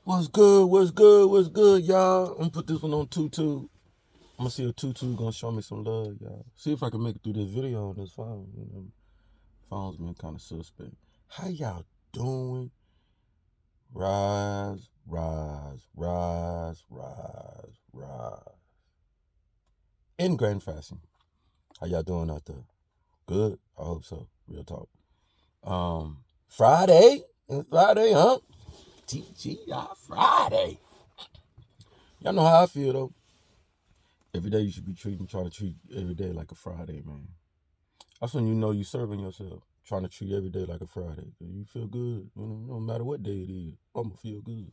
What's good? What's good? What's good, y'all? I'm gonna put this one on Tutu. I'm gonna see if Tutu gonna show me some love, y'all. See if I can make it through this video on this phone. Phone's been kind of suspect. How y'all doing? Rise, rise, rise, rise, rise. In grand fashion. How y'all doing out there? Good? I hope so. Real talk. Friday. It's Friday, huh? TGI Friday. Y'all know how I feel though. Every day you should be trying to treat every day like a Friday, man. That's when you know you serving yourself. Trying to treat every day like a Friday. You feel good. No matter what day it is, I'm going to feel good.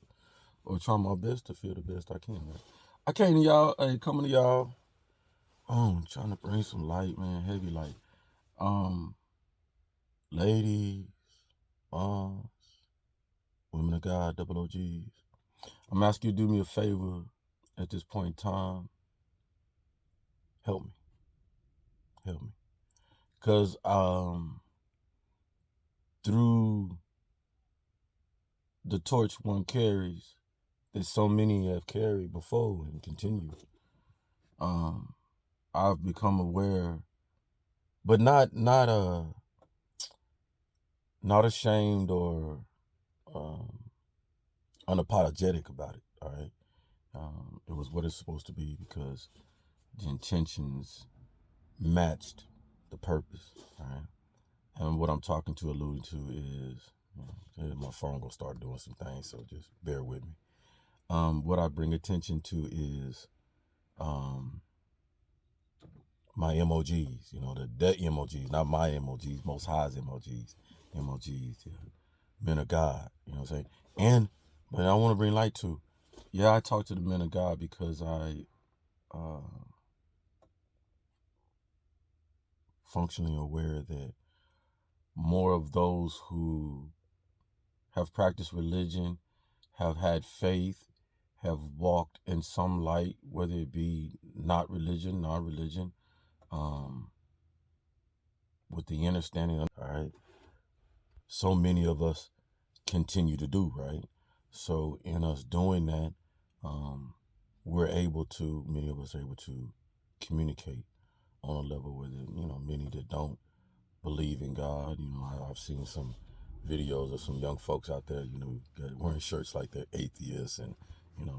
Or try my best to feel the best I can, man. I came to y'all, coming to y'all, trying to bring some light, man, heavy light. Ladies, moms, women of God, double OGs. I'm asking you to do me a favor at this point in time. Help me. Help me. Because through the torch one carries that so many have carried before and continue, I've become aware, but not ashamed or unapologetic about it. All right, it was what it's supposed to be because the intentions matched the purpose. All right, and what I'm talking to, alluding to, is my phone gonna start doing some things, so just bear with me. What I bring attention to is my emojis, the emojis, not my emojis, Most High's emojis, yeah. Men of God, you know what I'm saying? But I want to bring light to, I talk to the men of God because I functionally aware that more of those who have practiced religion, have had faith, have walked in some light, whether it be not religion, non-religion, with the understanding, all right, so many of us continue to do, right? So in us doing that, many of us are able to communicate on a level where, many that don't believe in God, I've seen some videos of some young folks out there, wearing shirts like they're atheists and,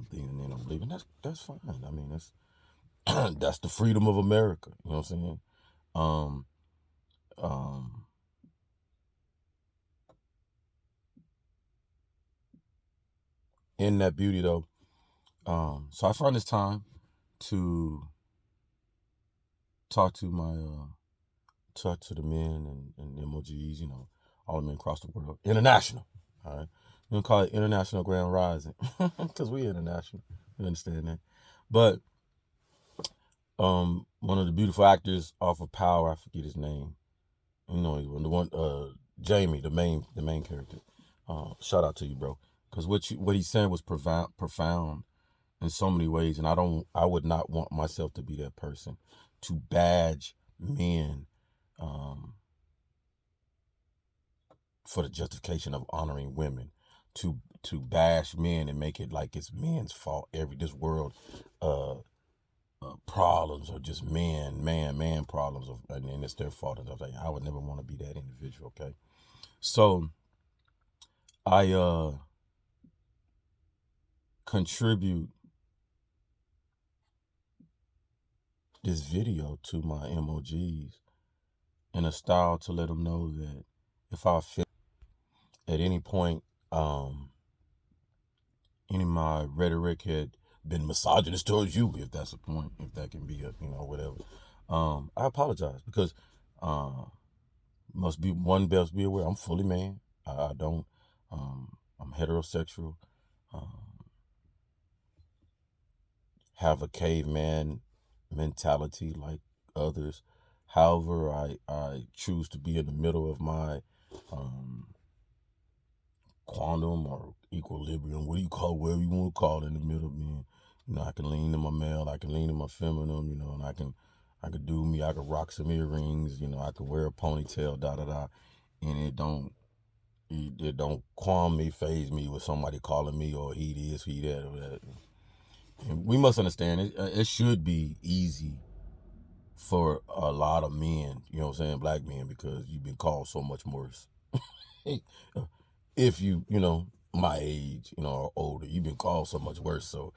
thinking they don't believe, and that's fine. I mean, that's, that's the freedom of America, you know what I'm saying? In that beauty though, so I find this time to talk to the men and emojis, all the men across the world, international. All right, we're gonna call it International Grand Rising because we international. We understand that. But one of the beautiful actors off of Power, I forget his name. The one Jamie, the main character. Shout out to you, bro, because what he's saying was profound in so many ways, and I would not want myself to be that person to badge men for the justification of honoring women, to bash men and make it like it's men's fault. This world problems are just man problems, and it's their fault. And I was like, I would never want to be that individual. Okay, so I contribute this video to my emojis in a style to let them know that if I feel at any point any of my rhetoric had been misogynist towards you, if that's a point, if that can be whatever, I apologize, because best be aware I'm fully man. I don't I'm heterosexual, have a caveman mentality like others. However, I choose to be in the middle of my quantum or equilibrium, whatever you want to call it, in the middle, man. I can lean to my male, I can lean to my feminine, and I can do me, I can rock some earrings, I can wear a ponytail, and It don't qualm me, phase me with somebody calling me or he this, he that, or that. And we must understand it should be easy for a lot of men, you know what I'm saying, black men, because you've been called so much worse. If you know, my age, you know, or older, you've been called so much worse. So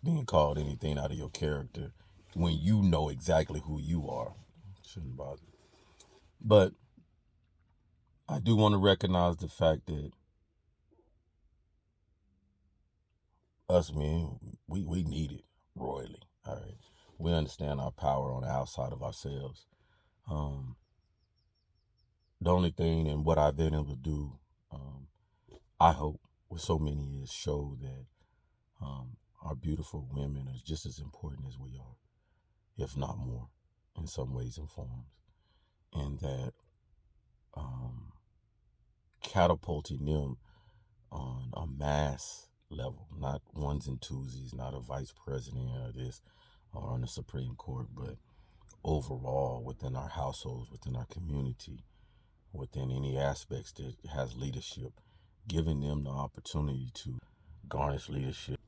being called anything out of your character when you know exactly who you are shouldn't bother. But I do want to recognize the fact that us men, we need it royally. All right. We understand our power on the outside of ourselves. Um, the only thing and what I've been able to do, I hope, with so many is show that our beautiful women are just as important as we are, if not more, in some ways and forms. And that catapulting them on a mass level, not ones and twosies, not a vice president or this or on the Supreme Court, but overall within our households, within our community, within any aspects that has leadership, giving them the opportunity to garnish leadership,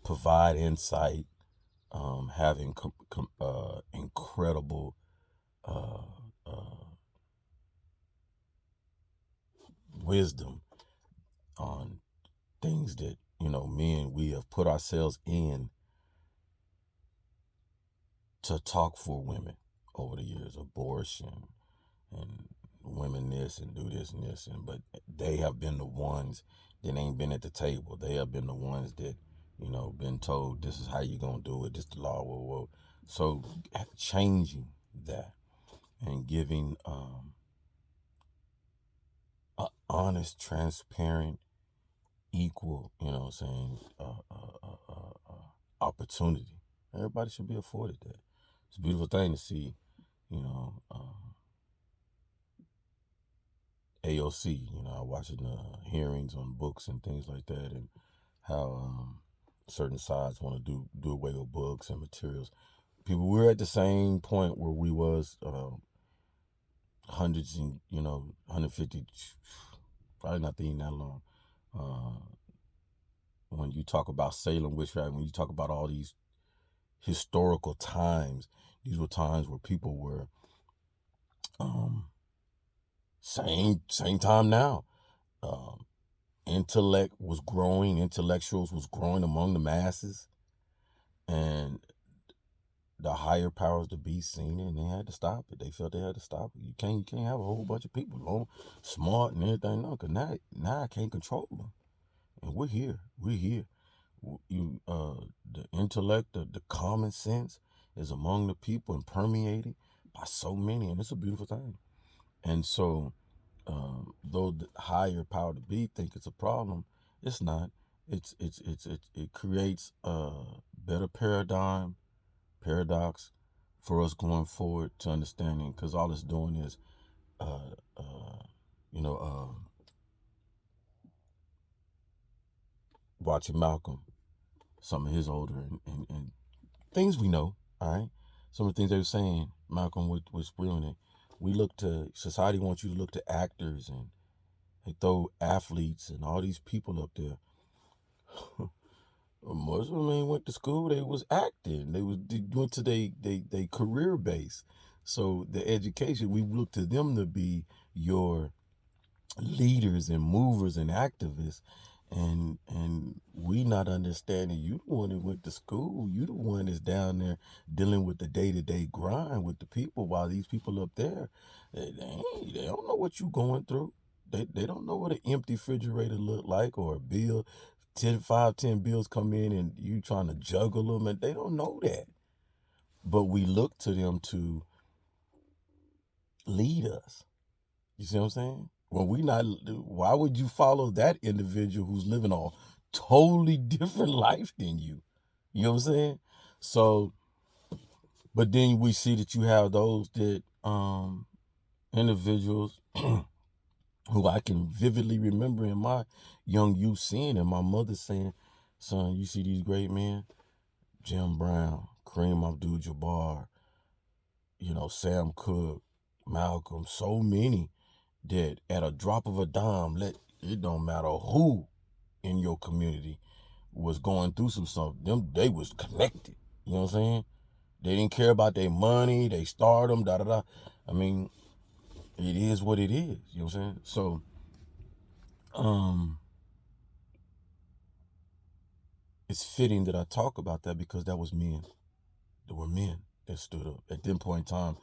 provide insight, having incredible wisdom on things that, you know, men, we have put ourselves in to talk for women over the years, abortion and women this and do this and this, and but they have been the ones that ain't been at the table. They have been the ones that, you know, been told this is how you gonna do it, this the law, whoa, whoa. So changing that and giving a honest, transparent, equal, you know what I'm saying, opportunity. Everybody should be afforded that. It's a beautiful thing to see, you know, AOC, you know, watching the hearings on books and things like that, and how certain sides want to do away with books and materials. People, we're at the same point where we was hundreds and, you know, 150, probably not thinking that long. When you talk about Salem witchcraft, when you talk about all these historical times, these were times where people were same time now. Intellect was growing, intellectuals was growing among the masses, and the higher powers to be seen it, and they had to stop it. They felt they had to stop it. You can't have a whole bunch of people all smart and everything. No, because now I can't control them. And we're here. We're here. The intellect, the common sense is among the people and permeated by so many, and it's a beautiful thing. And so, though the higher power to be think it's a problem, it's not. It creates a better paradox for us going forward to understanding, because all it's doing is, uh, uh, you know, watching Malcolm, some of his older and things we know, all right? Some of the things they were saying, Malcolm was spewing it. Society wants you to look to actors, and they throw athletes and all these people up there. Most of them ain't went to school. They was acting. They went to they career base. So the education, we look to them to be your leaders and movers and activists, and we not understanding you the one that went to school. You the one that's down there dealing with the day-to-day grind with the people, while these people up there, they don't know what you going through. They don't know what an empty refrigerator look like, or a bill, 10 bills come in and you trying to juggle them, and they don't know that. But we look to them to lead us. You see what I'm saying? Well, why would you follow that individual who's living a totally different life than you? You know what I'm saying? So, but then we see that you have those that, individuals who I can vividly remember in my young youth seeing, and my mother saying, son, you see these great men? Jim Brown, Kareem Abdul-Jabbar, you know, Sam Cooke, Malcolm, so many. that at a drop of a dime, it don't matter who in your community was going through some something, they was connected. You know what I'm saying? They didn't care about their money, they stardom, da da da. I mean, it is what it is. You know what I'm saying? So, it's fitting that I talk about that because that was men. There were men that stood up. At that point in time,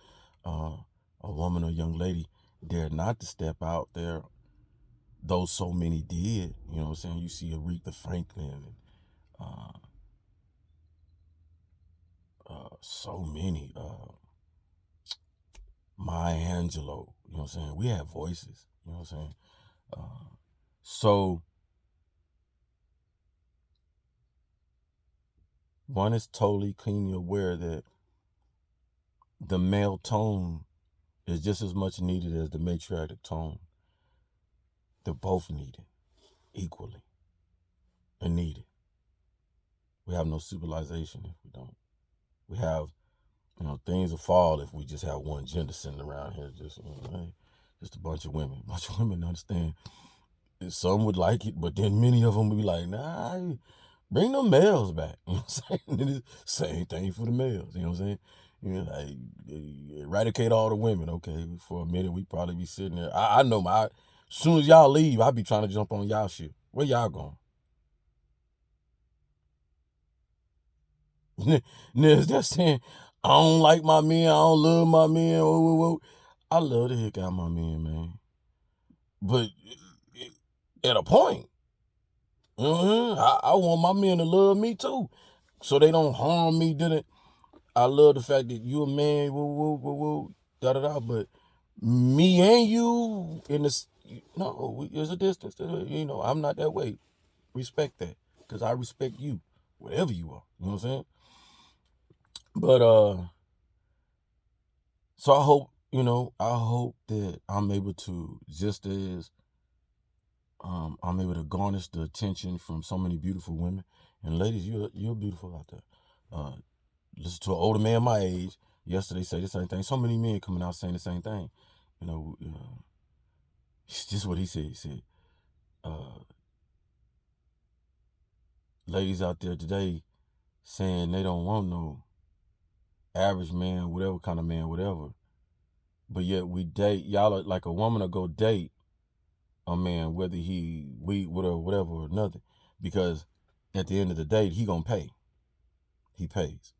a woman or young lady dared not to step out there, though so many did. You know what I'm saying? You see Aretha Franklin and so many, Maya Angelou. You know what I'm saying? We have voices. You know what I'm saying? So one is totally keenly aware that the male tone is just as much needed as the matriarchal tone. They're both needed equally and needed. We have no civilization if we don't. We have, things will fall if we just have one gender sitting around here. Just, hey, just a bunch of women. A bunch of women understand. Some would like it, but then many of them would be like, nah, bring them males back. You know what I'm saying? Same thing for the males. You know what I'm saying? Like, eradicate all the women. Okay, for a minute, we probably be sitting there. I know as soon as y'all leave, I'll be trying to jump on y'all shit. Where y'all going? Niggas just saying, I don't like my men, I don't love my men. Whoa, whoa, whoa. I love the heck out of my men, man. But at a point, I want my men to love me too, so they don't harm me. I love the fact that you a man, woo, woo, woo, woo, da da da. But me and you in this, no, there's a distance. I'm not that way. Respect that, because I respect you, whatever you are. You know what I'm saying? But so I hope that I'm able to, just as I'm able to garnish the attention from so many beautiful women. And ladies, you're beautiful out there. Listen to an older man my age yesterday say the same thing. So many men coming out saying the same thing. It's just what he said. He said, ladies out there today saying they don't want no average man, whatever kind of man, whatever. But yet we date, y'all are like a woman will go date a man, whether whatever or nothing, because at the end of the day, he gonna pay. He pays.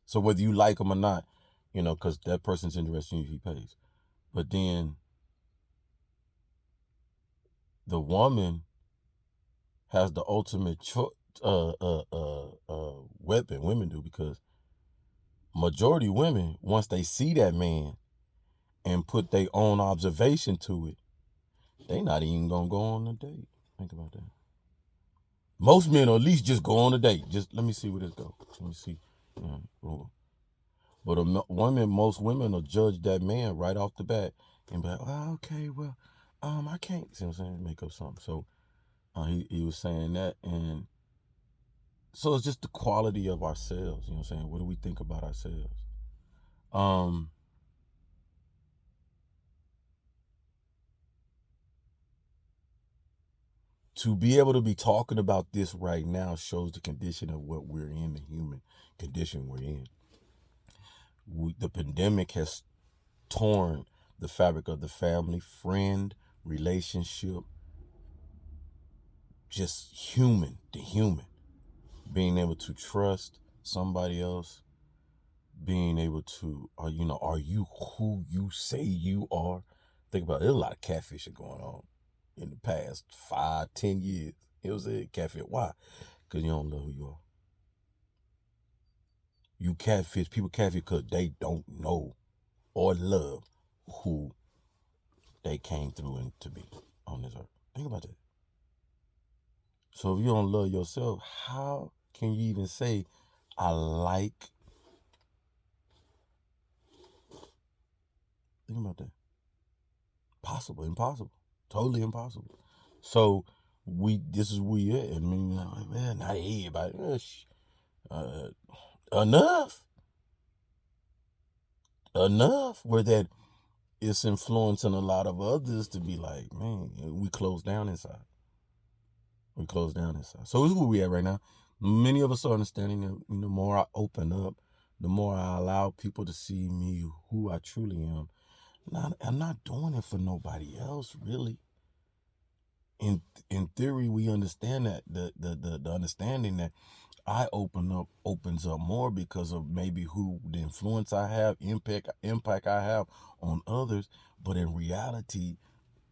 So whether you like him or not, because that person's interested in you, he pays. But then the woman has the ultimate weapon. Women do, because majority women, once they see that man and put their own observation to it, they not even gonna go on a date. Think about that. Most men, or at least just go on a date. Just let me see where this goes. Let me see. But most women will judge that man right off the bat and be like, oh, okay, well, I can't. See what I'm saying? Make up something. So he was saying that, and so it's just the quality of ourselves. You know what I'm saying? What do we think about ourselves? To be able to be talking about this right now shows the condition of what we're in, the human condition we're in. The pandemic has torn the fabric of the family, friend, relationship, just the human. Being able to trust somebody else, being able to, are you who you say you are? Think about it, there's a lot of catfishing going on in the past 5-10 years. It was a catfish. Why? Because you don't know who you are. People catfish because they don't know or love who they came through and to be on this earth. Think about that. So if you don't love yourself, how can you even say, I like? Think about that. Possible, impossible, totally impossible. So this is where you're at. I mean, man, not everybody. Enough where that it's influencing a lot of others to be like, man, we close down inside. We close down inside. So this is where we at right now. Many of us are understanding that the more I open up, the more I allow people to see me who I truly am. I'm not doing it for nobody else, really. In theory, we understand that the understanding that I opens up more because of maybe who the influence I have, impact I have on others. But in reality,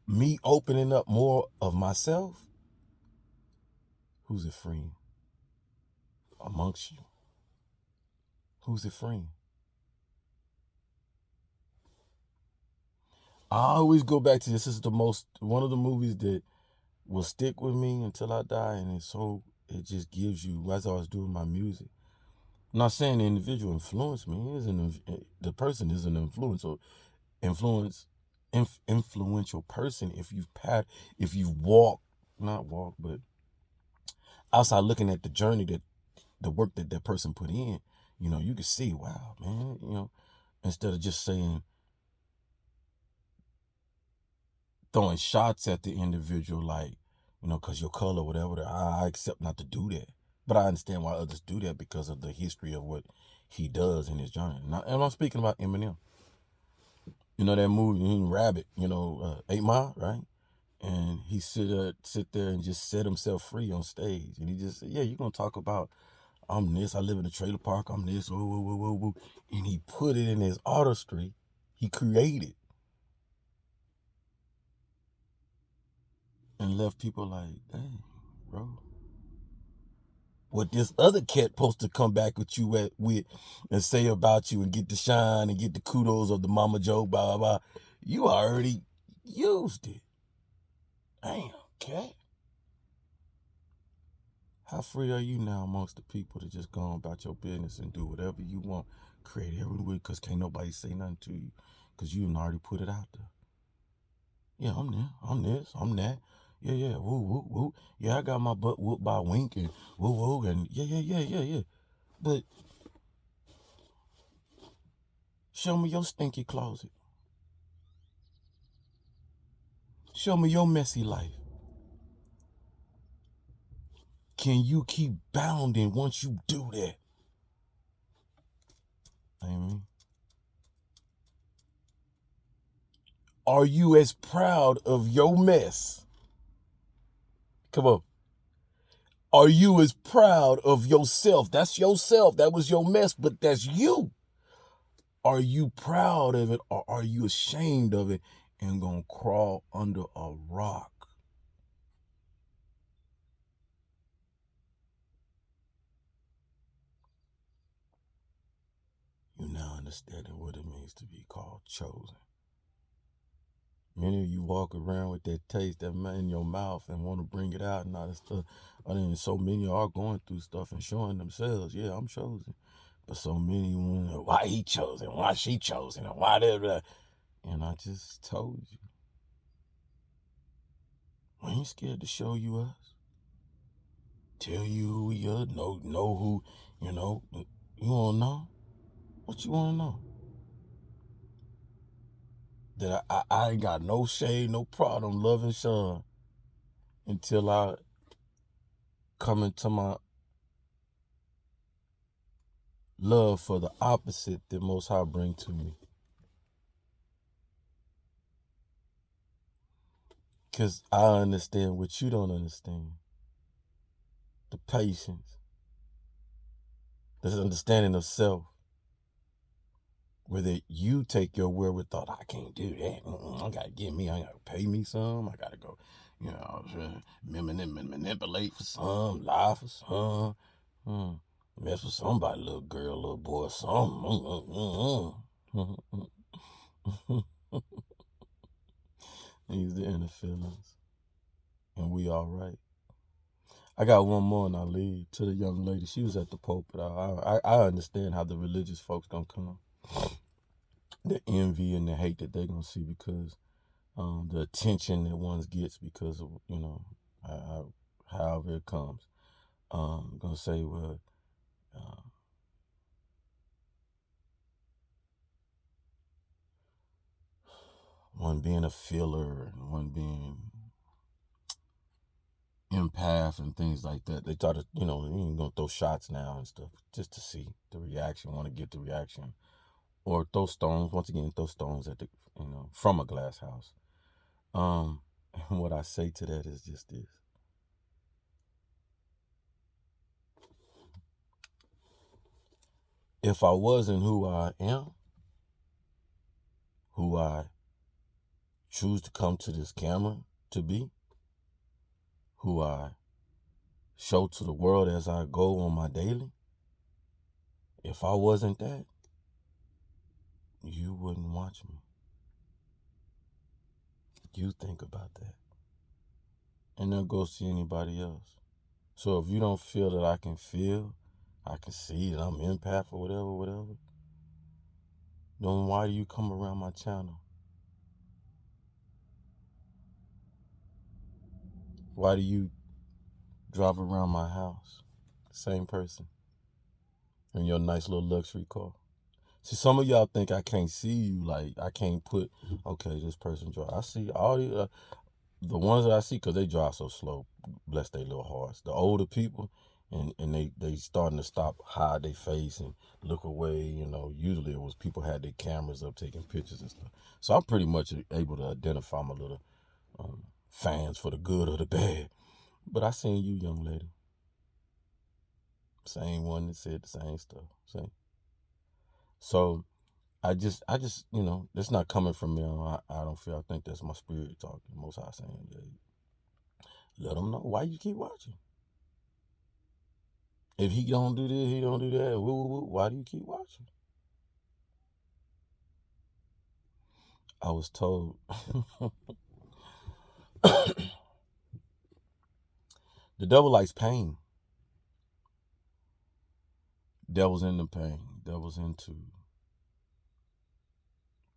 me opening up more of myself, who's it freeing amongst you? Who's it freeing? I always go back to this is one of the movies that will stick with me until I die, and it just gives you, as I was doing my music. I'm not saying the individual influenced me. The person is an influential person if you've but outside looking at the journey the work that person put in, you can see, wow, man, instead of just saying, throwing shots at the individual, like, because your color, whatever, I accept not to do that. But I understand why others do that because of the history of what he does in his journey. And I'm speaking about Eminem. That movie, Rabbit, 8 Mile, right? And he sit there and just set himself free on stage. And he just said, yeah, you're going to talk about, I'm this, I live in a trailer park, I'm this, whoa, whoa, whoa, whoa, whoa. And he put it in his artistry. He created. And left people like, dang, bro. What this other cat supposed to come back with and say about you and get the shine and get the kudos of the mama joke, blah, blah, blah. You already used it. Damn, cat. How free are you now amongst the people to just go about your business and do whatever you want, create every week, because can't nobody say nothing to you because you already put it out there. Yeah, I'm there. I'm this. I'm that. Yeah, yeah. Woo, woo, woo. Yeah, I got my butt whooped by Wink and woo, woo. And yeah. But show me your stinky closet. Show me your messy life. Can you keep bounding once you do that? Amen. Are you as proud of your mess? Come on. Are you as proud of yourself? That's yourself. That was your mess, but that's you. Are you proud of it, or are you ashamed of it and gonna crawl under a rock? You now understanding what it means to be called chosen. Many of you walk around with that taste that in your mouth and want to bring it out and all that stuff. I mean, so many are going through stuff and showing themselves, yeah, I'm chosen. But so many wonder, why he chosen? Why she chosen? And why that? And I just told you, we ain't scared to show you us. Tell you who we are, know who, you want to know? What you want to know? That I ain't got no shade, no problem loving Sean until I come into my love for the opposite that Most High bring to me. Because I understand what you don't understand. The patience, the understanding of self. Whether you take your wherewithal, I can't do that. I gotta get me, I gotta pay me some, I gotta go, manipulate for some, lie for some, mess with somebody, little girl, little boy, something. These the inner feelings. And we all right. I got one more and I leave to the young lady. She was at the pulpit. I understand how the religious folks gonna come. The envy and the hate that they're gonna see because the attention that one gets because of however it comes. I'm gonna say, well, one being a filler and one being empath and things like that. They try to, you ain't gonna throw shots now and stuff just to see the reaction, want to get the reaction. Or throw stones, once again, throw stones at the, from a glass house. And what I say to that is just this. If I wasn't who I am, who I choose to come to this camera to be, who I show to the world as I go on my daily, if I wasn't that, you wouldn't watch me. You think about that. And then go see anybody else. So if you don't feel that I can feel, I can see that I'm empath or whatever, then why do you come around my channel? Why do you drive around my house? Same person. In your nice little luxury car. See, some of y'all think I can't see you, like I can't put, okay, this person drive. I see all the ones that I see, because they drive so slow, bless their little hearts. The older people, and they starting to stop, hide their face and look away. Usually it was people had their cameras up taking pictures and stuff. So I'm pretty much able to identify my little fans for the good or the bad. But I seen you, young lady. Same one that said the same stuff. See? So I just, it's not coming from me. I don't feel. I think that's my spirit talking. Most High saying, yeah, let them know why you keep watching. If he don't do this, he don't do that. Why do you keep watching? I was told the devil likes pain. Devil's into pain. Devil's into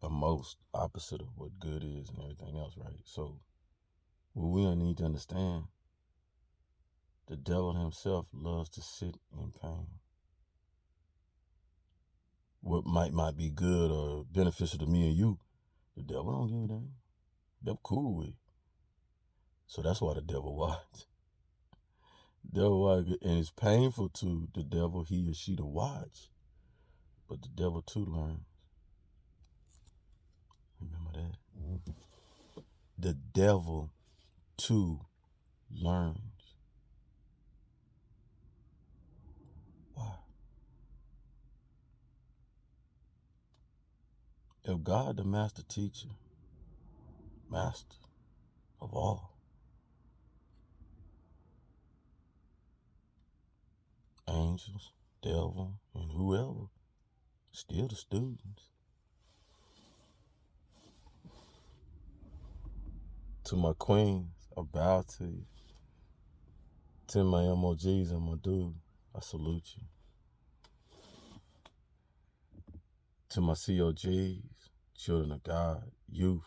the most opposite of what good is and everything else, right? So what we need to understand, the devil himself loves to sit in pain. What might be good or beneficial to me and you, the devil don't give a damn. They're cool with it. So that's why the devil watch. Devil watch, and it's painful to the devil, he or she, to watch. But the devil too learns. Remember that. The devil too learns. Why? If God, the master teacher, master of all, angels, devil, and whoever, still the students. To my queens, I bow to you. To my MOGs and my dude, I salute you. To my COGs, children of God, youth,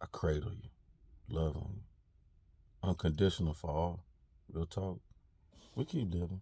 I cradle you, love on you. Unconditional for all. Real talk. We keep living.